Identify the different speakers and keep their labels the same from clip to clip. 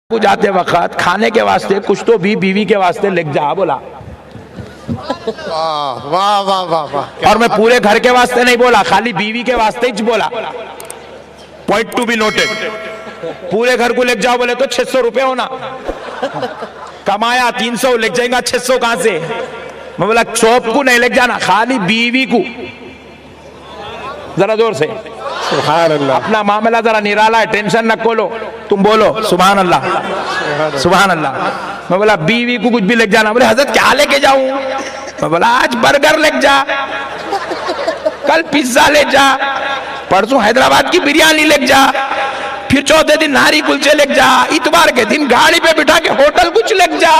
Speaker 1: जाते वक्त खाने के वास्ते कुछ तो भी बीवी के वास्ते लिख जा बोला।
Speaker 2: वाह वाह वाह वाह वाह।
Speaker 1: और मैं पूरे घर के वास्ते नहीं बोला, खाली बीवी के वास्ते ही बोला। Point to be noted. पूरे घर को लिख जाओ बोले तो 600 रुपए होना, कमाया 300 लिख जाएगा 600 कहां से। मैं बोला शॉप को नहीं लिख जाना, खाली बीवी को। जरा जोर से
Speaker 2: सुभान अल्लाह।
Speaker 1: अपना मामला जरा निराला है, टेंशन न खोलो, तुम बोलो सुभान अल्लाह सुभान अल्लाह। मैं बोला बीवी को कुछ भी लेके जाना। बोले हजरत क्या लेके जाऊं? मैं बोला आज बर्गर लेके जा, कल पिज्जा ले जा, परसों हैदराबाद की बिरयानी लेके जा, फिर चौथे दिन नारी कुलचे लेके जा, इतवार के दिन गाड़ी पे बिठा के होटल कुछ लेके जा।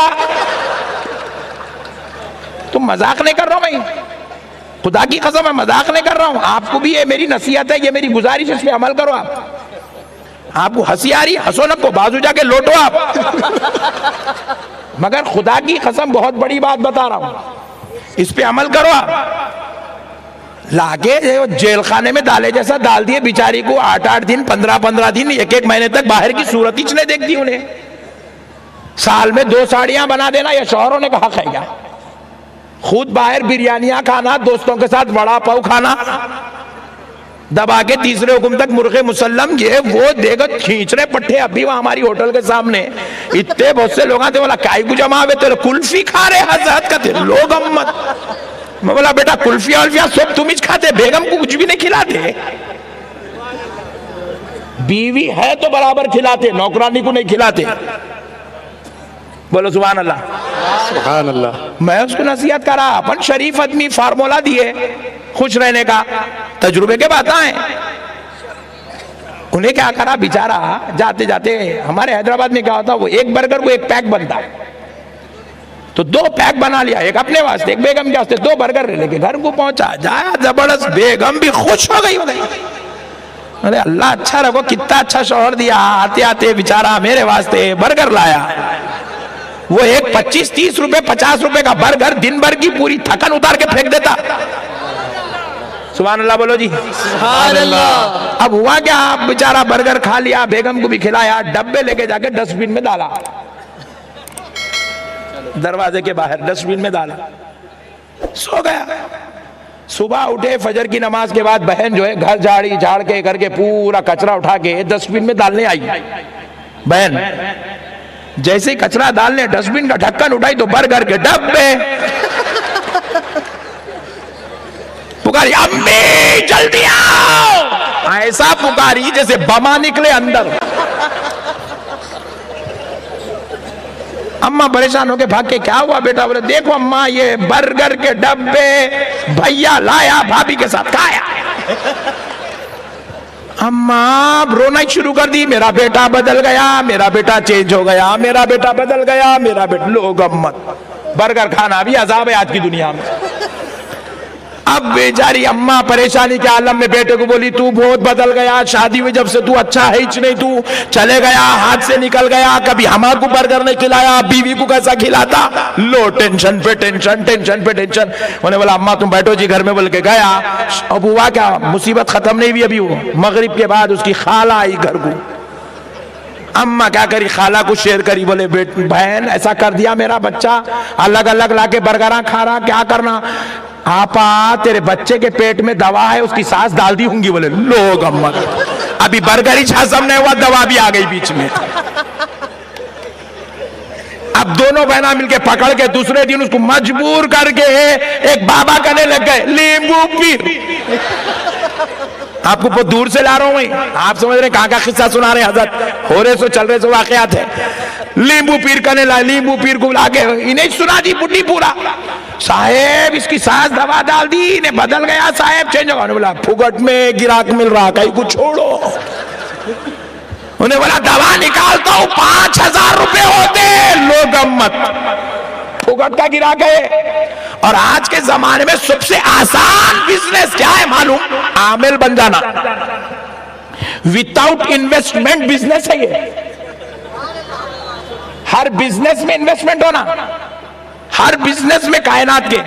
Speaker 1: तुम मजाक नहीं कर रहा हूं, मैं खुदा की कसम मैं मजाक नहीं कर रहा हूं। आपको भी ये मेरी नसीहत है, ये मेरी गुजारिश है, इस पे अमल करो। आपको हंसी आ रही, हंसो न को, बाजू जाके लोटो आप। मगर खुदा की कसम बहुत बड़ी बात बता रहा हूं, इस पे अमल करो आप। लाके जेल खाने में डाले जैसा डाल दिए बेचारी को, 8-8 दिन 15-15 दिन 1-1 महीने तक बाहर की सूरत ही नहीं देखती उन्हें। साल में 2 साड़ियां बना देना, यह शौहरों ने कहा खाएगा। खुद बाहर बिरयानियां खाना, दोस्तों के साथ वड़ा पाव खाना, दबा के तीसरे हुक्म तक मुर्गे मुसल्लम, ये वो देगा खींच रहे पट्टे अभी वहां हमारी होटल के सामने। इतने बहुत से लोग आते, बोला काय को जमा हुए तेरे कुल्फी खा रहे हजरत कहते लोग अम्मत। मैं बोला बेटा कुल्फिया उल्फिया सब तुम ही खाते, बेगम को कुछ भी नहीं खिलाते। बीवी है तो बराबर खिलाते, नौकरानी को नहीं खिलाते। बोलो सुभान अल्लाह
Speaker 2: सुभान अल्लाह।
Speaker 1: मैं उसको नसीहत करा, अपन शरीफ आदमी फार्मूला दिए खुश रहने का, तजुर्बे के बात है। उन्हें क्या करा बेचारा, जाते जाते हमारे हैदराबाद में क्या होता, वो एक बर्गर को 1 पैक बनता, तो 2 पैक बना लिया, एक अपने वास्ते एक बेगम के वास्ते। 2 बर्गर लेके घर को पहुंचा, जाया जबरदस्त, बेगम भी खुश हो गई। अरे अल्लाह अच्छा रखो, कितना अच्छा शौहर दिया। आते आते बेचारा मेरे वास्ते बर्गर लाया। वो एक 25-30 रुपए 50 रुपए का बर्गर दिन भर की पूरी थकन उतार के फेंक देता। सुभान अल्लाह बोलो जी
Speaker 2: सुभान अल्लाह।
Speaker 1: अब हुआ क्या, आप बेचारा बर्गर खा लिया, बेगम को भी खिलाया, डब्बे लेके जाके डस्टबिन में डाला, दरवाजे के बाहर डस्टबिन में डाला, सो गया। सुबह उठे फजर की नमाज के बाद बहन जो है घर झाड़ के करके पूरा कचरा उठा के डस्टबिन में डालने आई। बहन जैसे कचरा डालने डस्टबिन का ढक्कन उठाई तो बर्गर के डब्बे। पुकारी अम्मी जल्दी आओ, ऐसा पुकारी जैसे बमा निकले अंदर। अम्मा परेशान होके भाग के, क्या हुआ बेटा? बोले देखो अम्मा ये बर्गर के डब्बे भैया लाया, भाभी के साथ खाया। अम्मा रोना शुरू कर दी, मेरा बेटा बदल गया, मेरा बेटा चेंज हो गया, मेरा बेटा बदल गया, मेरा बेटा। लोग अम्मत, बर्गर खाना भी अजाब है आज की दुनिया में। अब बेचारी अम्मा परेशानी के आलम में बेटे को बोली तू बहुत बदल गया, शादी में जब से तू अच्छा है ही नहीं, तू चले गया, हाथ से निकल गया, कभी हमारे को बर्गर नहीं खिलाया, बीवी को कैसा खिलाता। लो टेंशन पे टेंशन, टेंशन पे टेंशन। उन्होंने बोला अम्मा तुम बैठो जी घर में, बोल के गया। अब हुआ क्या, मुसीबत खत्म नहीं हुई अभी। वो मगरिब के बाद उसकी खाला आई घर को। अम्मा क्या करी, खाला को शेयर करी, बोले बेट बहन ऐसा कर दिया मेरा बच्चा, अलग अलग लाके बर्गर खा रहा, क्या करना? आपा तेरे बच्चे के पेट में दवा है, उसकी सांस डाल दी होंगी। बोले लोग अम्मा, अभी बर्गर ही हजम नहीं हुआ, दवा भी आ गई बीच में। अब दोनों बहना मिलके पकड़ के दूसरे दिन उसको मजबूर करके एक बाबा कहने लग गए नींबू पीर। आपको बहुत दूर से ला रहा हूं मैं, आप समझ रहे कहां का किस्सा सुना रहे हजरत, हो रहे सो चल रहे सो वाकयात है। नींबू पीर करने लाए, नींबू पीर को लाके इन्हें सुना दी बुढ़ी पूरा, साहेब इसकी सांस दवा डाल दी, इन्हें बदल गया साहेब, चेंज हो गया। बोला फुकट में गिराक मिल रहा, कहीं को छोड़ो। उन्हें बोला दवा निकालता हूं 5000 रुपए होते, लोग अम्मत फुकट का गिरा गए। और आज के जमाने में सबसे आसान बिजनेस क्या है मालूम? आमिल बन जाना, विदाउट इन्वेस्टमेंट बिजनेस है ये। हर बिजनेस में इन्वेस्टमेंट होना, हर बिजनेस में कायनात के।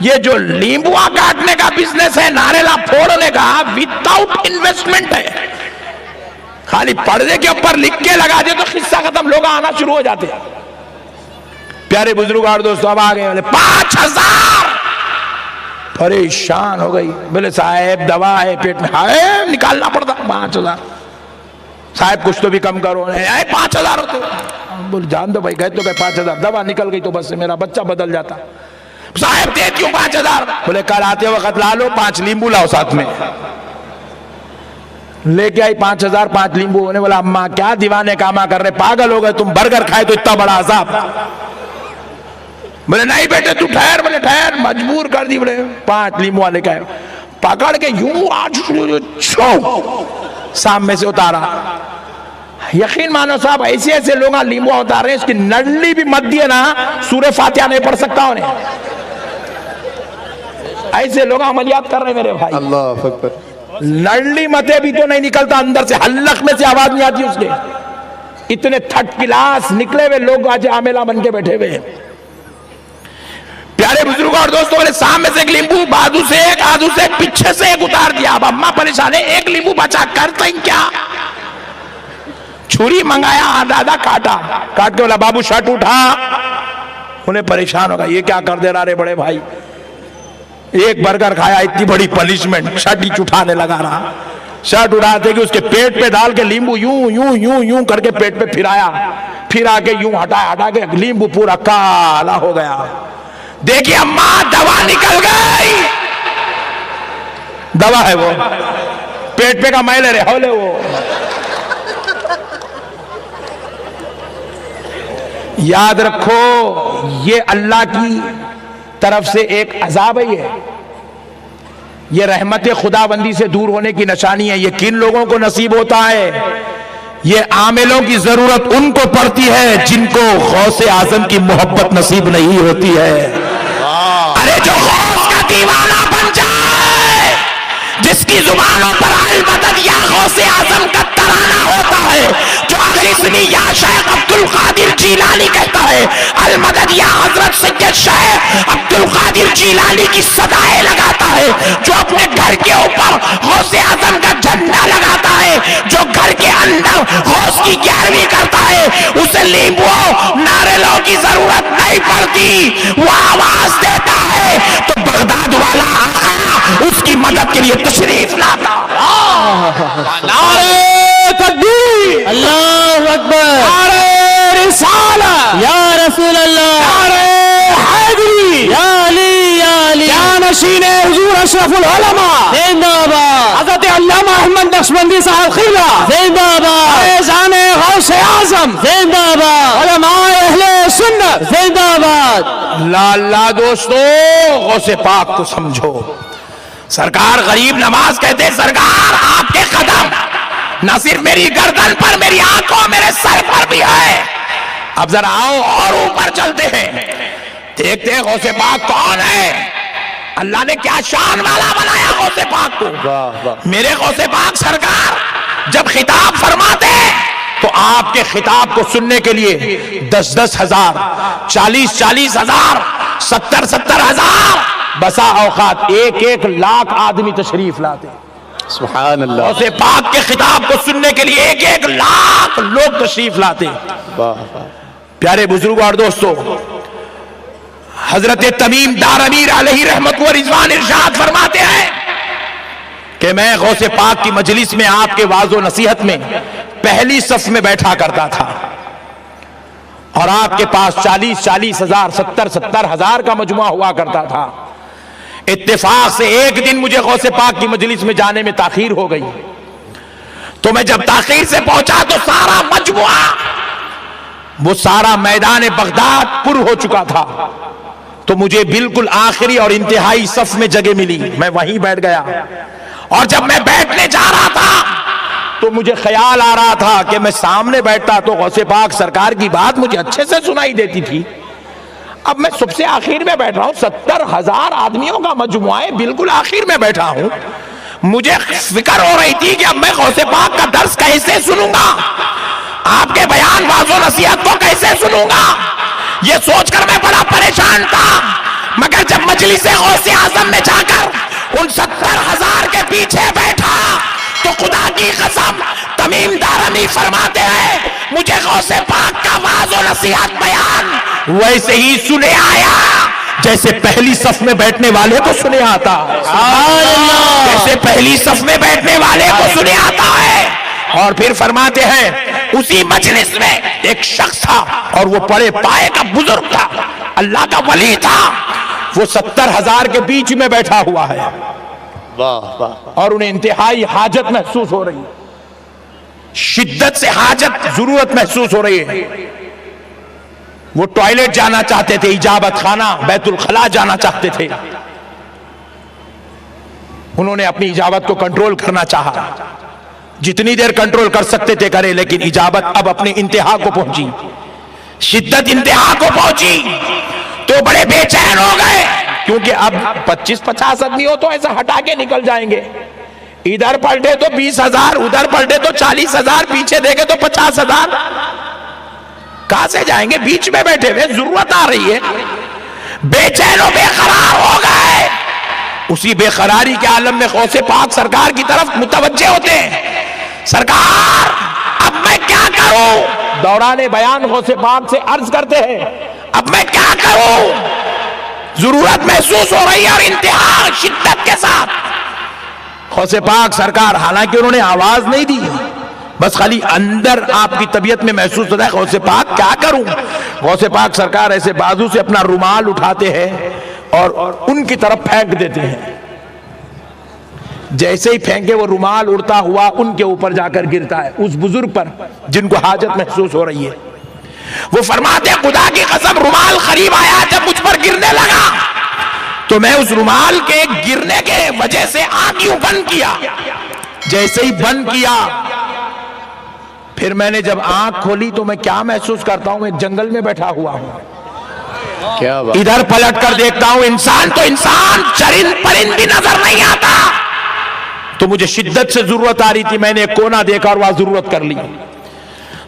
Speaker 1: ये जो नींबुआ काटने का बिजनेस है, नारेला फोड़ने का, विदाउट इन्वेस्टमेंट है। खाली पर्दे के ऊपर लिख के लगा दे तो किस्सा खत्म, लोग आना शुरू हो जाते हैं। प्यारे बुजुर्ग और दोस्तों, अब आ गए बोले 5000। परेशान हो गई, बोले साहब दवा है पेट में, हाय निकालना पड़ता 5000। साहब कुछ तो भी कम करो, 5000 होते। बोले जान दो भाई, गए तो गए 5000, दवा निकल गई तो बस मेरा बच्चा बदल जाता। साहब दे क्यों 5000? बोले कल आते वक्त ला लो, 5 नींबू लाओ साथ में। लेके आई 5000, 5 नींबू। होने बोला अम्मा क्या दीवाने कामा कर रहे, पागल हो गए तुम, बर्गर खाए तो इतना बड़ा अजाब। बोले नहीं बेटे तू ठहर। बोले ठहर, मजबूर कर दी। बोले 5 नींबू वाले का पकड़ के यूं आज सामने से उतारा। यकीन मानो साहब, ऐसे ऐसे लोग नींबू उतार रहे हैं, इसकी नडली भी मत दिए ना, सूरह फातिहा नहीं पढ़ सकता उन्हें। ऐसे लोग अमलियात कर रहे हैं मेरे भाई।
Speaker 2: अल्लाह अकबर।
Speaker 1: नडली मते भी तो नहीं निकलता अंदर से, हल्लक में से आवाज नहीं आती उसके। इतने थर्ड क्लास निकले हुए लोग आज आमेला बन के बैठे हुए हैं। प्यारे बुजुर्ग और दोस्तों, बोले सामने से एक नींबू, बाजू से एक, आजू से एक, पीछे से एक उतार दिया। अब अम्मा परेशान है, एक नींबू बचा, करते क्या? छुरी मंगाया, दादा काटा, काट के बोला बाबू शर्ट उठा। उन्हें परेशान होगा, ये क्या कर दे रहा रे बड़े भाई, एक बर्गर खाया इतनी बड़ी पनिशमेंट, शर्ट ही उठाने लगा रहा। शर्ट उठाते कि उसके पेट पे डाल के नींबू यूं यूं यूं यूं करके पेट पे फिराया, फिर आके यूं हटा के नींबू पूरा काला हो गया। देखिए अम्मा दवा निकल गई, दवा है वो, पेट पे का मैले रहे होले वो। याद रखो ये अल्लाह की तरफ से एक अजाब है, ये रहमत खुदाबंदी से दूर होने की निशानी है। ये किन लोगों को नसीब होता है? ये आमिलों की जरूरत उनको पड़ती है जिनको गौसे आजम की मोहब्बत नसीब नहीं होती है। अरे जो गौस का दीवाना बन जाए, जिसकी जुबानों पर अल मदद या गौसे आजम का तराना होता है, जो अगली या शेख अब्दुल कादिर जीलानी कहता है, अल मदद या हजरत सैयद शेख अब्दुल कादिर जीलानी की सदाएं लगाता है, जो अपने घर के ऊपर गौसे आजम का झंडा लगाता है, जो घर के अंदर गौस की 11वीं करता है, उसे नींबू नारियलों की जरूरत नहीं पड़ती, वो आवाज देता है तो बगदाद वाला आका उसकी मदद के लिए तशरीफ लाता। नारे तकबीर,
Speaker 3: अल्लाह अकबर,
Speaker 1: नारे रिसालत,
Speaker 3: या रसूल अल्लाह,
Speaker 1: नारे हैदरी,
Speaker 3: या अली, या अली,
Speaker 1: या नशीने हुजूर अशरफुल उलमा
Speaker 3: जिंदाबाद,
Speaker 1: हज़रत अल्लामा अहमद नक्शबंदी साहब खिला
Speaker 3: जिंदाबाद,
Speaker 1: जाने गौसे आजम
Speaker 3: जिंदाबाद,
Speaker 1: उलमाए अहले सुन्नत
Speaker 3: जिंदाबाद।
Speaker 1: लाला दोस्तों, गौसे पाक को समझो। सरकार गरीब नवाज कहते हैं, सरकार आपके कदम न सिर्फ मेरी गर्दन पर, मेरी आंखों, मेरे सर पर भी है। अब जरा आओ और ऊपर चलते हैं, देखते हैं गौसे पाक कौन है, अल्लाह ने क्या शान वाला बनाया गौसे पाक को।
Speaker 2: वाह वाह।
Speaker 1: मेरे गौसे पाक सरकार जब खिताब फरमाते तो आपके खिताब को सुनने के लिए 10-10 हजार, 40-40 हजार, 70-70 हजार, बसा औकात 1-1 लाख आदमी तशरीफ लाते।
Speaker 2: सुभान अल्लाह।
Speaker 1: गौसे पाक के खिताब को सुनने के लिए 1-1 लाख लोग तशरीफ लाते।
Speaker 2: वाह वाह।
Speaker 1: प्यारे बुजुर्गों और दोस्तों, हजरत तमीम दारमीर अलैहि रहमत व रिजवान इरशाद फरमाते हैं कि मैं गौसे पाक की मजलिस में आपके वाज़ो नसीहत में पहली सफ में बैठा करता था और आपके पास 40-40 हजार, 70-70 हजार का मजमुआ हुआ करता था। इत्तेफाक से एक दिन मुझे गौसे पाक की मजलिस में जाने में ताखीर हो गई, तो मैं जब ताखीर से पहुंचा तो सारा मजमुआ, वो सारा मैदान बगदाद पुर हो चुका था। तो मुझे बिल्कुल आखिरी और इंतहाई सफ में जगह मिली, मैं वहीं बैठ गया। और जब मैं बैठने जा रहा था तो मुझे ख्याल आ रहा था कि मैं सामने बैठता तो गौसे पाक सरकार की बात मुझे अच्छे से सुनाई देती थी। अब मैं सबसे आखिर में बैठ रहा हूं, 70 हजार आदमियों का मजमुआ है, बिल्कुल आखिर में बैठा हूं। मुझे फिक्र हो रही थी कि अब मैं गौसे पाक का दर्स कैसे सुनूंगा, आपके बयान वाज़ो नसीहत को कैसे सुनूंगा, ये सोचकर मैं बड़ा परेशान था। मगर जब मजलिस गौसे आजम में जाकर उन 70 हजार के पीछे बैठा तो खुदा की कसम तमीम दारमी फरमाते हैं, मुझे गौसे पाक का वाज और नसीहत बयान वैसे ही सुने आया जैसे पहली सफ में बैठने वाले को सुने आता है, जैसे पहली सफ में बैठने वाले को सुने आता है। और फिर फरमाते हैं उसी मजलिस में एक शख्स था और वो बड़े पाए का बुजुर्ग था, अल्लाह का वली था, वो 70,000 के बीच में बैठा हुआ है
Speaker 2: वाह वाह।
Speaker 1: और उन्हें इंतहाई हाजत महसूस हो रही है, शिद्दत से हाजत जरूरत महसूस हो रही है। वो टॉयलेट जाना चाहते थे, इजाबत खाना बैतुल खला जाना चाहते थे। उन्होंने अपनी इजाबत को कंट्रोल करना चाहा, जितनी देर कंट्रोल कर सकते थे करे, लेकिन इजाबत अब अपनी इंतहा को पहुंची, शिद्दत इंतहा को पहुंची तो बड़े बेचैन हो गए, क्योंकि अब 25-50 आदमी हो तो ऐसा हटा के निकल जाएंगे, इधर पलटे तो 20,000, उधर पलटे तो 40,000, पीछे देखे तो 50,000, कहां से जाएंगे? बीच में बैठे हुए, जरूरत आ रही है, बेचैन और बेकरार हो गए। उसी बेकरारी के आलम में गौसे पाक सरकार की तरफ मुतवज्जे होते हैं, सरकार अब मैं क्या करूं? दौराने बयान गौसे पाक से अर्ज करते हैं, अब मैं क्या करूं? जरूरत महसूस हो रही है और इंतहा शिद्दत के साथ। गौसे पाक सरकार, हालांकि उन्होंने आवाज नहीं दी, बस खाली अंदर आपकी तबीयत में महसूस होता है गौसे पाक क्या करूं। गौसे पाक सरकार ऐसे बाजू से अपना रुमाल उठाते हैं और उनकी तरफ फेंक देते हैं, जैसे ही फेंके वो रुमाल उड़ता हुआ उनके ऊपर जाकर गिरता है, उस बुजुर्ग पर जिनको हाजत महसूस हो रही है। वो फरमाते हैं, खुदा की कसम रुमाल करीब आया, जब मुझ पर गिरने लगा तो मैं उस रुमाल के गिरने के वजह से आंख यूं बंद किया, जैसे ही बंद किया फिर मैंने जब आंख खोली तो मैं क्या महसूस करता हूं, एक जंगल में बैठा हुआ हूं,
Speaker 2: क्या बात।
Speaker 1: इधर पलट कर देखता हूं इंसान तो इंसान, चरिंद परिंद भी नजर नहीं आता। तो मुझे शिद्दत से जरूरत आ रही थी, मैंने एक कोना देखा और वहां जरूरत कर ली,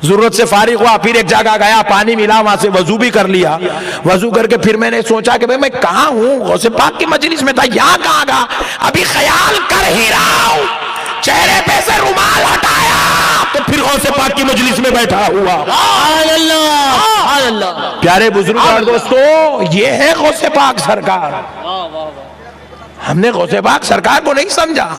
Speaker 1: जरूरत से फारिग हुआ, फिर एक जगह गया, पानी मिला, वहां से वजू भी कर लिया, वजू करके फिर मैंने सोचा कि भाई मैं कहां हूं, गौसे पाक की मजलिस में था, यहां कहां गया, अभी ख्याल कर ही रहा हूं, चेहरे पे से रुमाल हटाया तो फिर गौसे पाक की मजलिस में बैठा हुआ। प्यारे बुजुर्ग और दोस्तों, ये है गौसे पाक सरकार। हमने गौसे पाक सरकार को नहीं समझा,